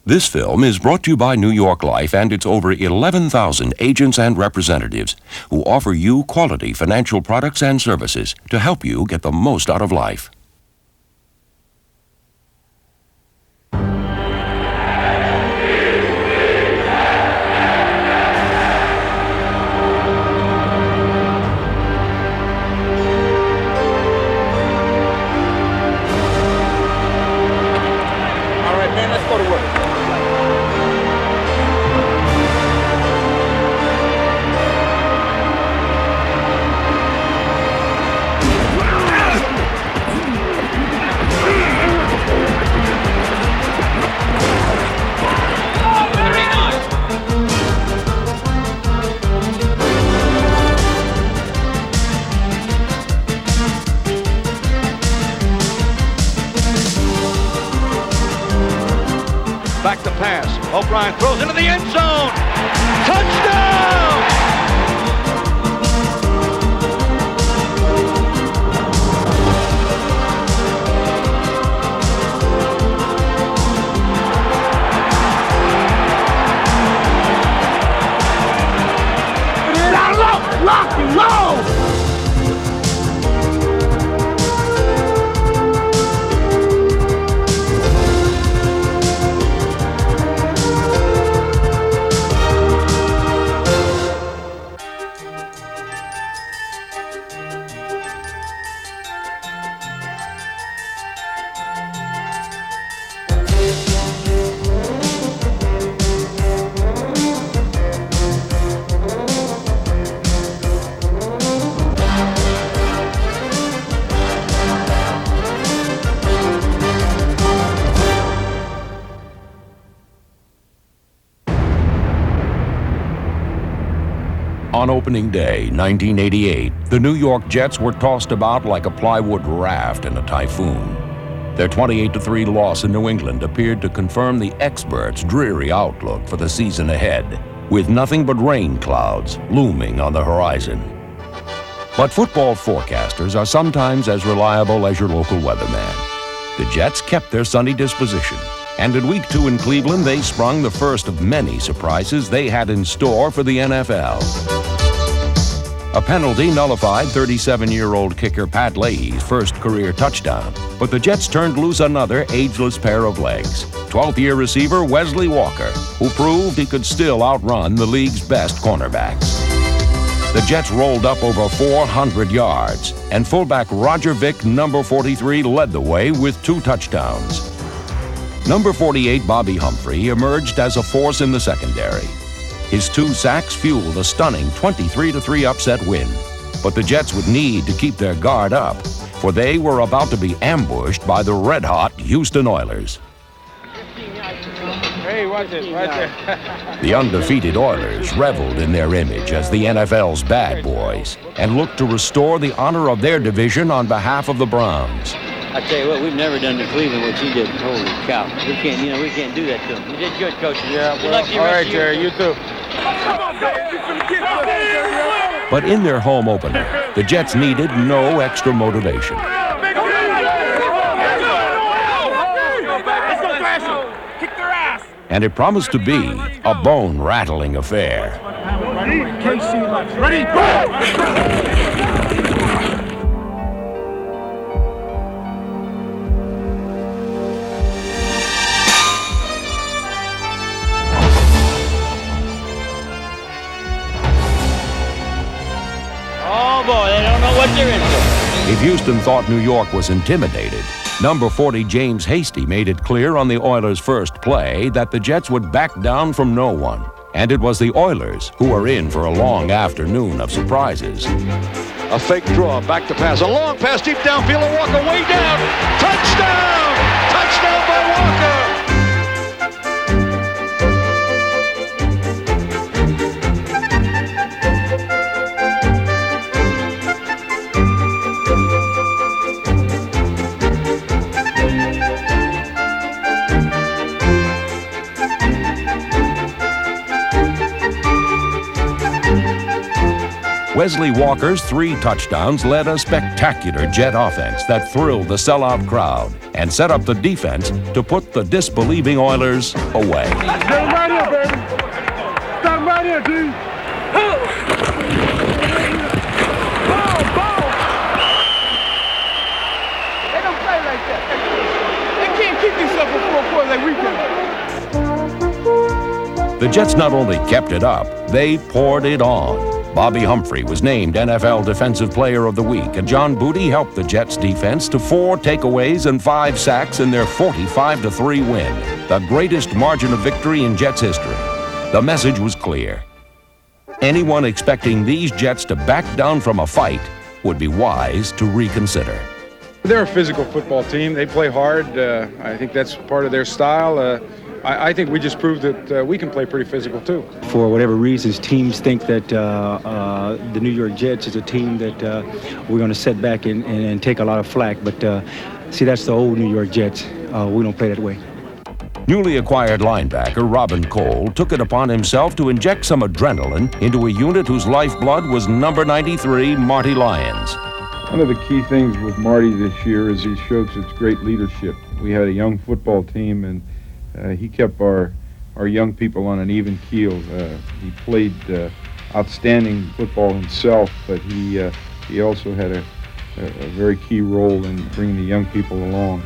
This film is brought to you by New York Life and its over 11,000 agents and representatives who offer you quality financial products and services to help you get the most out of life. All right, man, let's go to work. Back to pass. O'Brien throws into the end zone. Touchdown! Down low! Lock and low! On opening day, 1988, the New York Jets were tossed about like a plywood raft in a typhoon. Their 28-3 loss in New England appeared to confirm the experts' dreary outlook for the season ahead, with nothing but rain clouds looming on the horizon. But football forecasters are sometimes as reliable as your local weatherman. The Jets kept their sunny disposition, and in Week 2 in Cleveland, they sprung the first of many surprises they had in store for the NFL. A penalty nullified 37-year-old kicker Pat Leahy's first career touchdown, but the Jets turned loose another ageless pair of legs, 12th-year receiver Wesley Walker, who proved he could still outrun the league's best cornerbacks. The Jets rolled up over 400 yards, and fullback Roger Vick, number 43, led the way with 2 touchdowns. Number 48, Bobby Humphrey, emerged as a force in the secondary. His 2 sacks fueled a stunning 23-3 upset win. But the Jets would need to keep their guard up, for they were about to be ambushed by the red-hot Houston Oilers. Hey, watch it, right there. The undefeated Oilers reveled in their image as the NFL's bad boys and looked to restore the honor of their division on behalf of the Browns. I tell you what, we've never done to Cleveland what you did. Holy cow. We can't do that to them. You did good, Coach. Yeah, Good luck to you. all right, Jerry, you too. But in their home opener, the Jets needed no extra motivation. And it promised to be a bone-rattling affair. Ready, go! Oh, boy, they don't know what they're in for. If Houston thought New York was intimidated, number 40 James Hasty made it clear on the Oilers' first play that the Jets would back down from no one. And it was the Oilers who were in for a long afternoon of surprises. A fake draw, back to pass. A long pass deep downfield, and Walker way down. Touchdown! Touchdown by Walker! Wesley Walker's 3 touchdowns led a spectacular Jet offense that thrilled the sellout crowd and set up the defense to put the disbelieving Oilers away. Stand right here, baby. Stand right here, dude. Ball. They don't play like that. They can't keep themselves for 4 quarters like we can. The Jets not only kept it up, they poured it on. Bobby Humphrey was named NFL Defensive Player of the Week, and John Booty helped the Jets defense to 4 takeaways and 5 sacks in their 45-3 win, the greatest margin of victory in Jets history. The message was clear. Anyone expecting these Jets to back down from a fight would be wise to reconsider. They're a physical football team. They play hard. I think that's part of their style. I think we just proved that we can play pretty physical, too. For whatever reasons, teams think that the New York Jets is a team that we're going to set back and take a lot of flack. But, see, that's the old New York Jets. We don't play that way. Newly acquired linebacker Robin Cole took it upon himself to inject some adrenaline into a unit whose lifeblood was number 93, Marty Lyons. One of the key things with Marty this year is he showed such great leadership. We had a young football team, and he kept our young people on an even keel. He played outstanding football himself, but he also had a very key role in bringing the young people along.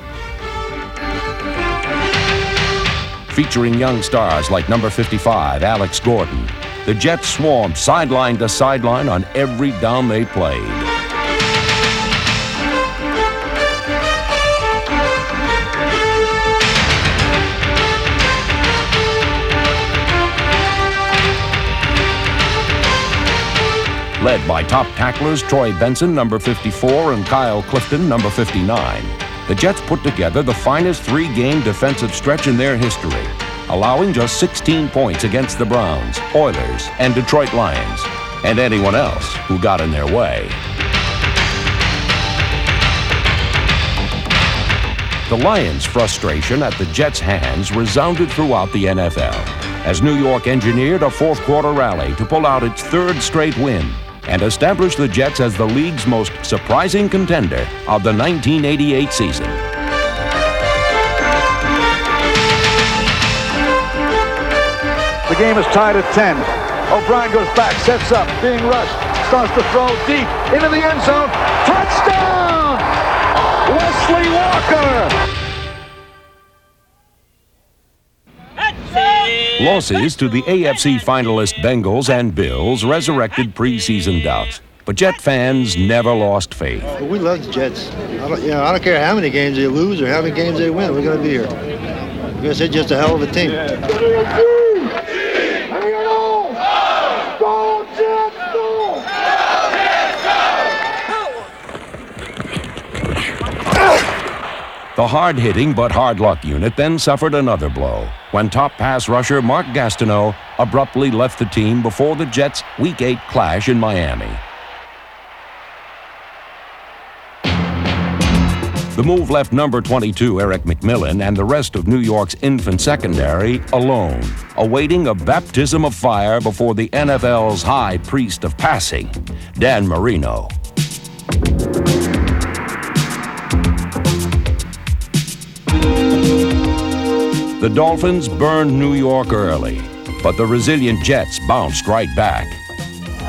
Featuring young stars like number 55, Alex Gordon, the Jets swarmed sideline to sideline on every down they played. Led by top tacklers Troy Benson, number 54, and Kyle Clifton, number 59, the Jets put together the finest 3-game defensive stretch in their history, allowing just 16 points against the Browns, Oilers, and Detroit Lions, and anyone else who got in their way. The Lions' frustration at the Jets' hands resounded throughout the NFL as New York engineered a fourth-quarter rally to pull out its 3rd straight win and establish the Jets as the league's most surprising contender of the 1988 season. The game is tied at 10. O'Brien goes back, sets up, being rushed, starts to throw deep into the end zone. Touchdown! Wesley Walker! Losses to the AFC finalist Bengals and Bills resurrected preseason doubts, but Jet fans never lost faith. We love the Jets. I don't care how many games they lose or how many games they win. We're going to be here. Because they're just a hell of a team. The hard-hitting but hard-luck unit then suffered another blow when top pass rusher Mark Gastineau abruptly left the team before the Jets' Week 8 clash in Miami. The move left number 22 Eric McMillan and the rest of New York's infant secondary alone, awaiting a baptism of fire before the NFL's high priest of passing, Dan Marino. The Dolphins burned New York early, but the resilient Jets bounced right back.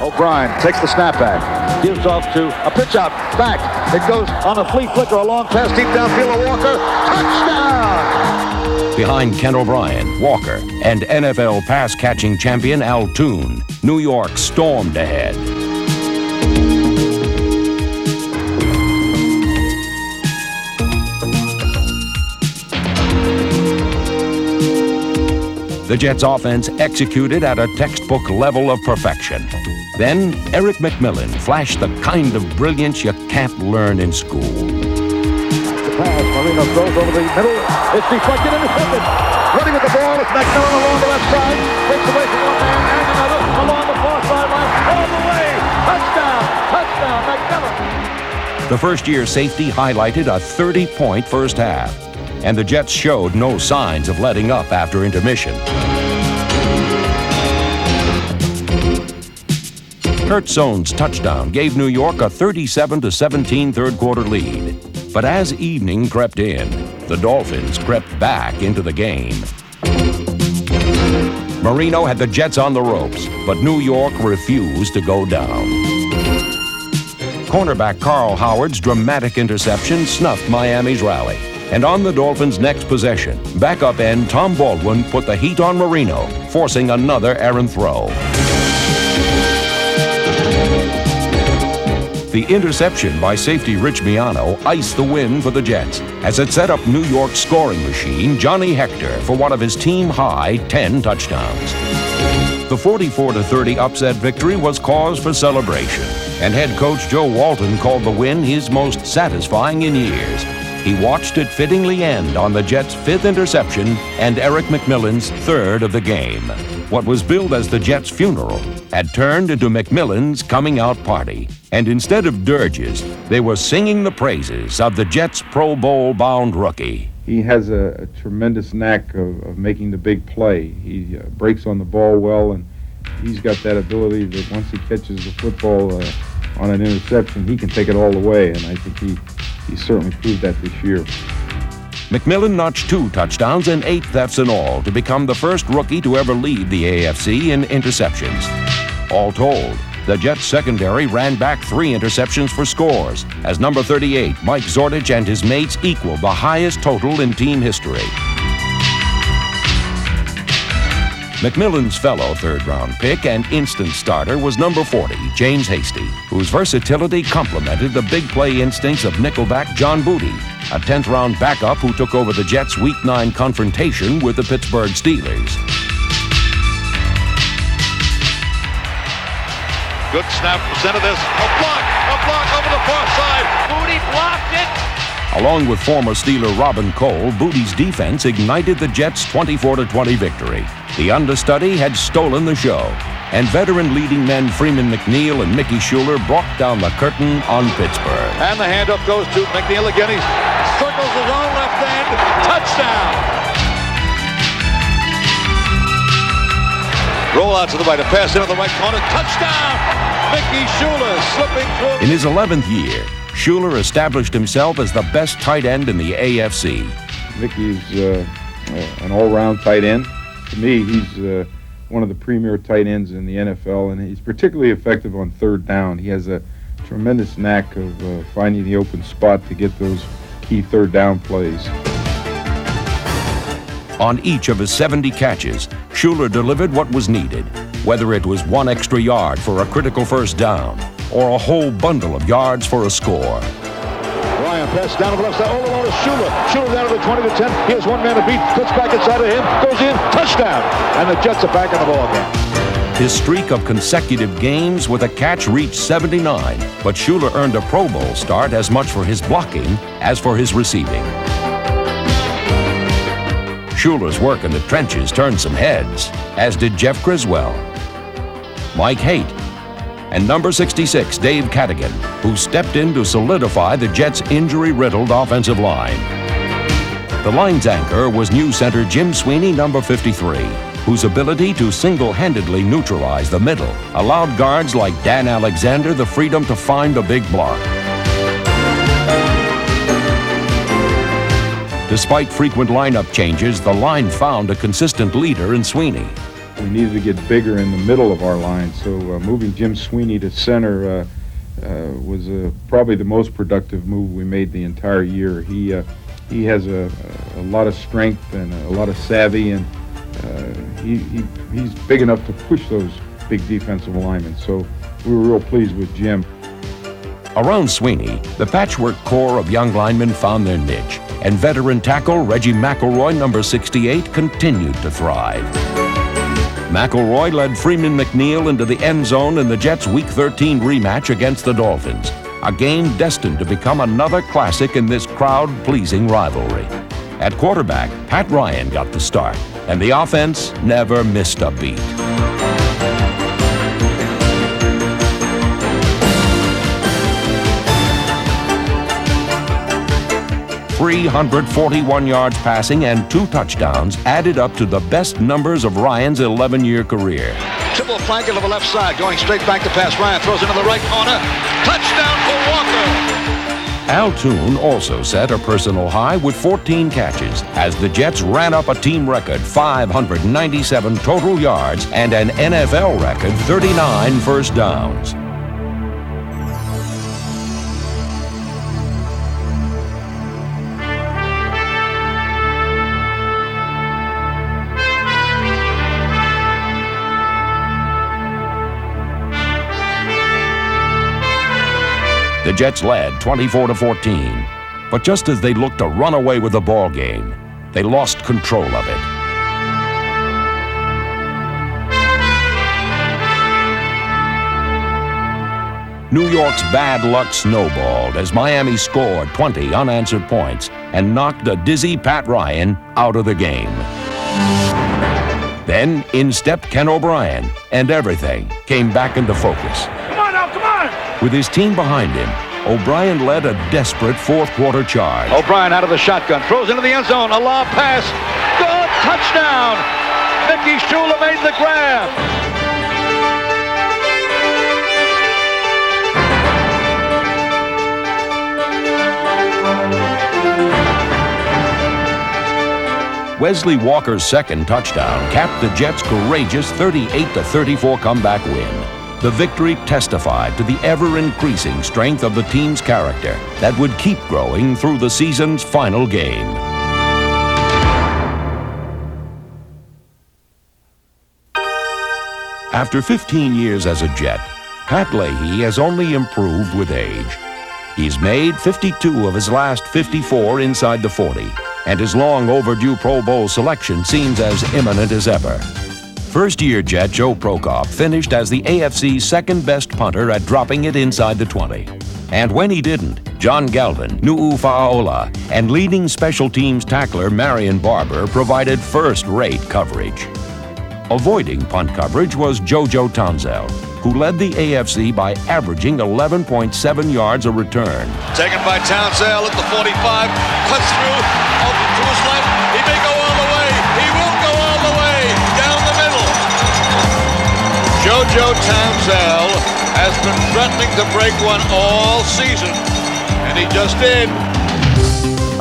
O'Brien takes the snap back, gives off to a pitch out, back. It goes on a flea flicker, a long pass deep downfield to Walker. Touchdown! Behind Ken O'Brien, Walker, and NFL pass-catching champion Al Toon, New York stormed ahead. The Jets' offense executed at a textbook level of perfection. Then, Eric McMillan flashed the kind of brilliance you can't learn in school. The pass, Marino throws over the middle. It's deflected, intercepted. Running with the ball is McMillan along the left side. Takes away from one man and another along the far sideline. All the way. Touchdown. Touchdown, McMillan. The first-year safety highlighted a 30-point first half, and the Jets showed no signs of letting up after intermission. Kurt Sohn's touchdown gave New York a 37-17 third-quarter lead. But as evening crept in, the Dolphins crept back into the game. Marino had the Jets on the ropes, but New York refused to go down. Cornerback Carl Howard's dramatic interception snuffed Miami's rally. And on the Dolphins' next possession, backup end Tom Baldwin put the heat on Marino, forcing another errant throw. The interception by safety Rich Miano iced the win for the Jets, as it set up New York's scoring machine, Johnny Hector, for one of his team-high 10 touchdowns. The 44-30 upset victory was cause for celebration, and head coach Joe Walton called the win his most satisfying in years. He watched it fittingly end on the Jets' 5th interception and Eric McMillan's 3rd of the game. What was billed as the Jets' funeral had turned into McMillan's coming-out party. And instead of dirges, they were singing the praises of the Jets' Pro Bowl-bound rookie. He has a tremendous knack of making the big play. He breaks on the ball well, and he's got that ability that once he catches the football on an interception, he can take it all the way, and I think he certainly proved that this year. McMillan notched 2 touchdowns and 8 thefts in all to become the first rookie to ever lead the AFC in interceptions. All told, the Jets secondary ran back 3 interceptions for scores, as number 38, Mike Zordich, and his mates equaled the highest total in team history. McMillan's fellow third-round pick and instant starter was number 40, James Hasty, whose versatility complemented the big play instincts of nickelback John Booty, a 10th-round backup who took over the Jets' Week 9 confrontation with the Pittsburgh Steelers. Good snap, center this, a block over the far side. Booty blocked it. Along with former Steeler Robin Cole, Booty's defense ignited the Jets' 24-20 victory. The understudy had stolen the show, and veteran leading men Freeman McNeil and Mickey Schuler brought down the curtain on Pittsburgh. And the handoff goes to McNeil again. He circles his own left end. Touchdown. Roll out to the right, a pass into the right corner. Touchdown. Mickey Schuler slipping through. In his 11th year, Schuler established himself as the best tight end in the AFC. Mickey's an all-round tight end. To me, he's one of the premier tight ends in the NFL, and he's particularly effective on third down. He has a tremendous knack of finding the open spot to get those key third down plays. On each of his 70 catches, Schuler delivered what was needed, whether it was 1 extra yard for a critical first down or a whole bundle of yards for a score. Ryan pass down to the left side, all along to Schuler. Schuler down to the 20 to 10. He has one man to beat. Cuts back inside of him. Goes in. Touchdown. And the Jets are back in the ball game. His streak of consecutive games with a catch reached 79, but Schuler earned a Pro Bowl start as much for his blocking as for his receiving. Schuler's work in the trenches turned some heads, as did Jeff Criswell, Mike Haight, and number 66, Dave Cadigan, who stepped in to solidify the Jets' injury-riddled offensive line. The line's anchor was new center Jim Sweeney, number 53, whose ability to single-handedly neutralize the middle allowed guards like Dan Alexander the freedom to find the big block. Despite frequent lineup changes, the line found a consistent leader in Sweeney. We needed to get bigger in the middle of our line, so moving Jim Sweeney to center was probably the most productive move we made the entire year. He has a lot of strength and a lot of savvy, and he's big enough to push those big defensive linemen, so we were real pleased with Jim. Around Sweeney, the patchwork core of young linemen found their niche, and veteran tackle Reggie McElroy, number 68, continued to thrive. McElroy led Freeman McNeil into the end zone in the Jets' Week 13 rematch against the Dolphins, a game destined to become another classic in this crowd-pleasing rivalry. At quarterback, Pat Ryan got the start, and the offense never missed a beat. 341 yards passing and 2 touchdowns added up to the best numbers of Ryan's 11-year career. triple flanker to the left side, going straight back to pass. Ryan throws into the right corner. Touchdown for Walker. Al Toon also set a personal high with 14 catches as the Jets ran up a team record 597 total yards and an NFL record 39 first downs. The Jets led 24-14, but just as they looked to run away with the ball game, they lost control of it. New York's bad luck snowballed as Miami scored 20 unanswered points and knocked a dizzy Pat Ryan out of the game. Then in stepped Ken O'Brien, and everything came back into focus. Come on now, come on! With his team behind him, O'Brien led a desperate fourth-quarter charge. O'Brien out of the shotgun, throws into the end zone, a lob pass, good, touchdown! Mickey Shula made the grab. Wesley Walker's second touchdown capped the Jets' courageous 38-34 comeback win. The victory testified to the ever-increasing strength of the team's character that would keep growing through the season's final game. After 15 years as a Jet, Pat Leahy has only improved with age. He's made 52 of his last 54 inside the 40, and his long overdue Pro Bowl selection seems as imminent as ever. First-year Jet Joe Prokop finished as the AFC's second-best punter at dropping it inside the 20. And when he didn't, John Galvin, Nu'u Fa'aola, and leading special teams tackler Marion Barber provided first-rate coverage. Avoiding punt coverage was JoJo Townsell, who led the AFC by averaging 11.7 yards a return. Taken by Townsell at the 45, cuts through, open to his left, he may go all the way, he will go all the way, down the middle. JoJo Townsell has been threatening to break one all season, and he just did.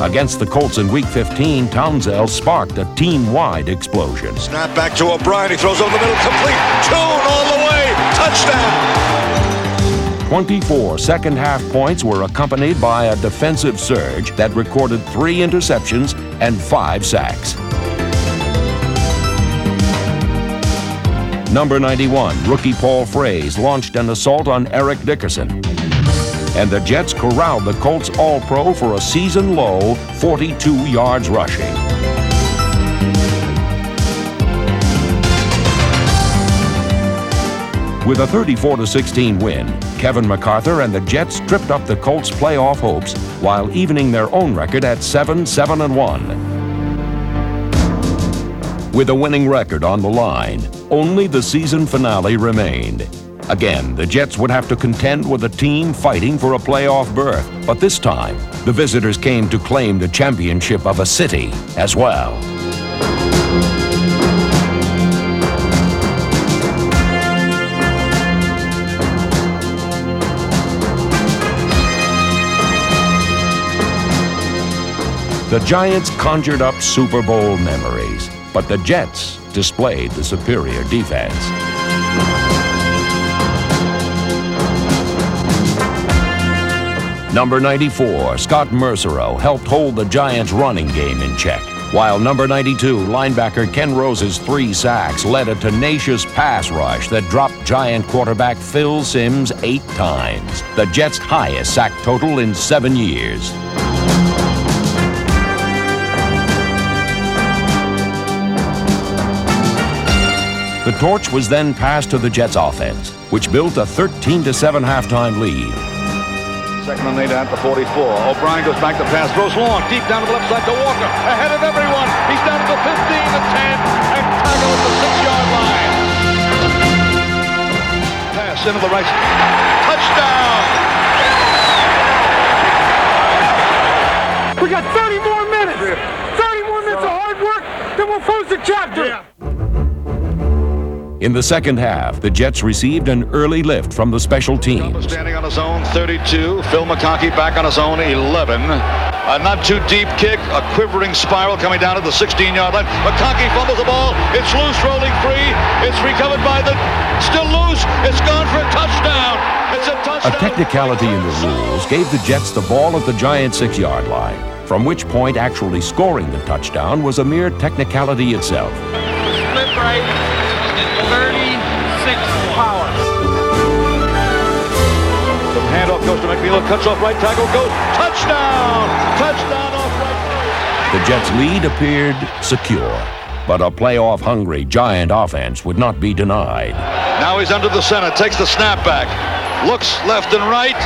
Against the Colts in Week 15, Townsell sparked a team-wide explosion. Snap back to O'Brien, he throws over the middle, complete, Toon all the way, touchdown! 24 second-half points were accompanied by a defensive surge that recorded 3 interceptions and 5 sacks. Number 91, rookie Paul Fraze launched an assault on Eric Dickerson. And the Jets corralled the Colts All-Pro for a season-low 42 yards rushing. With a 34-16 win, Kevin McArthur and the Jets tripped up the Colts' playoff hopes while evening their own record at 7-1. With a winning record on the line, only the season finale remained. Again, the Jets would have to contend with a team fighting for a playoff berth, but this time, the visitors came to claim the championship of a city as well. The Giants conjured up Super Bowl memories, but the Jets displayed the superior defense. Number 94, Scott Mercereau, helped hold the Giants' running game in check, while number 92, linebacker Ken Rose's 3 sacks led a tenacious pass rush that dropped Giant quarterback Phil Simms 8 times, the Jets' highest sack total in 7 years. The torch was then passed to the Jets' offense, which built a 13-7 halftime lead. Second and 8 at the 44. O'Brien goes back to pass, throws long, deep down to the left side to Walker. Ahead of everyone. He's down to the 15, the 10, and tackled at the 6-yard line. Pass into the right side. Touchdown! We got 30 more minutes. 30 more minutes of hard work, then we'll close the chapter. In the second half, the Jets received an early lift from the special teams. Standing on his own 32. Phil McConkey back on his own 11. A not too deep kick, a quivering spiral coming down to the 16-yard line. McConkey fumbles the ball. It's loose, rolling free. It's recovered by the... Still loose. It's gone for a touchdown. It's a touchdown. A technicality in the rules gave the Jets the ball at the Giants' 6-yard line, from which point actually scoring the touchdown was a mere technicality itself. Split right, 36 power. The handoff goes to McNeil, cuts off right tackle, goes touchdown! Touchdown off right. The Jets' lead appeared secure, but a playoff-hungry Giant offense would not be denied. Now he's under the center, takes the snap back, looks left and right,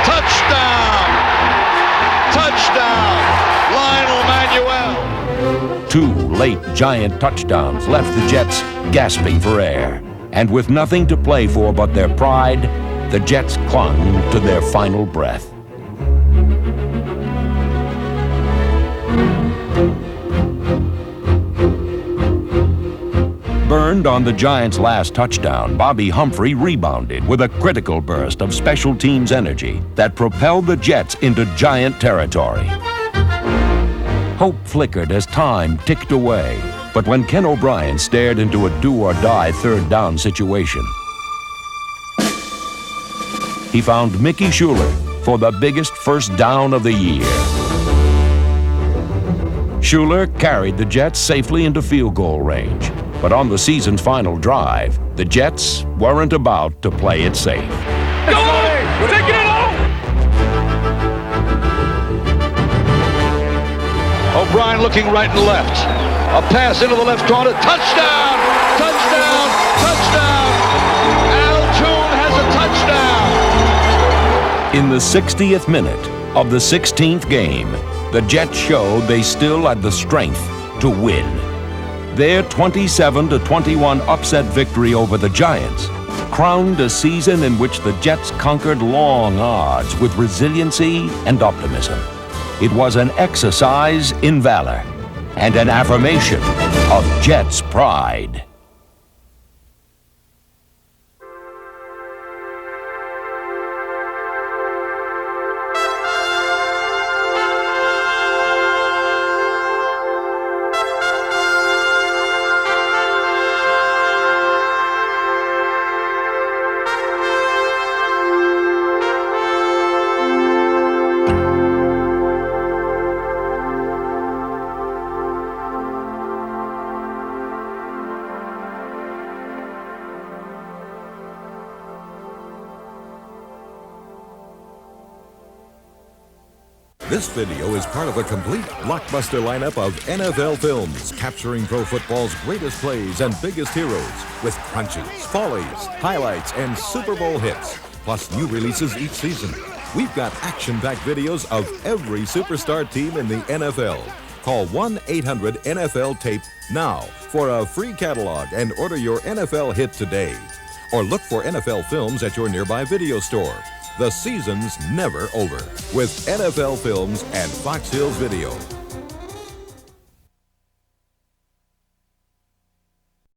touchdown! Touchdown! Lionel Manuel. 2 late Giant touchdowns left the Jets gasping for air. And with nothing to play for but their pride, the Jets clung to their final breath. Burned on the Giants' last touchdown, Bobby Humphrey rebounded with a critical burst of special teams energy that propelled the Jets into Giant territory. Hope flickered as time ticked away, but when Ken O'Brien stared into a do-or-die third down situation, he found Mickey Schuler for the biggest first down of the year. Schuler carried the Jets safely into field goal range, but on the season's final drive, the Jets weren't about to play it safe. Go on! We're taking it home! O'Brien looking right and left. A pass into the left corner. Touchdown! Touchdown! Touchdown! Al Toon has a touchdown! In the 60th minute of the 16th game, the Jets showed they still had the strength to win. Their 27-21 upset victory over the Giants crowned a season in which the Jets conquered long odds with resiliency and optimism. It was an exercise in valor and an affirmation of Jets pride. This video is part of a complete blockbuster lineup of NFL films capturing pro football's greatest plays and biggest heroes with crunches, follies, highlights, and Super Bowl hits, plus new releases each season. We've got action-packed videos of every superstar team in the NFL. Call 1-800-NFL-TAPE now for a free catalog and order your NFL hit today. Or look for NFL films at your nearby video store. The season's never over with NFL Films and Fox Hills Video.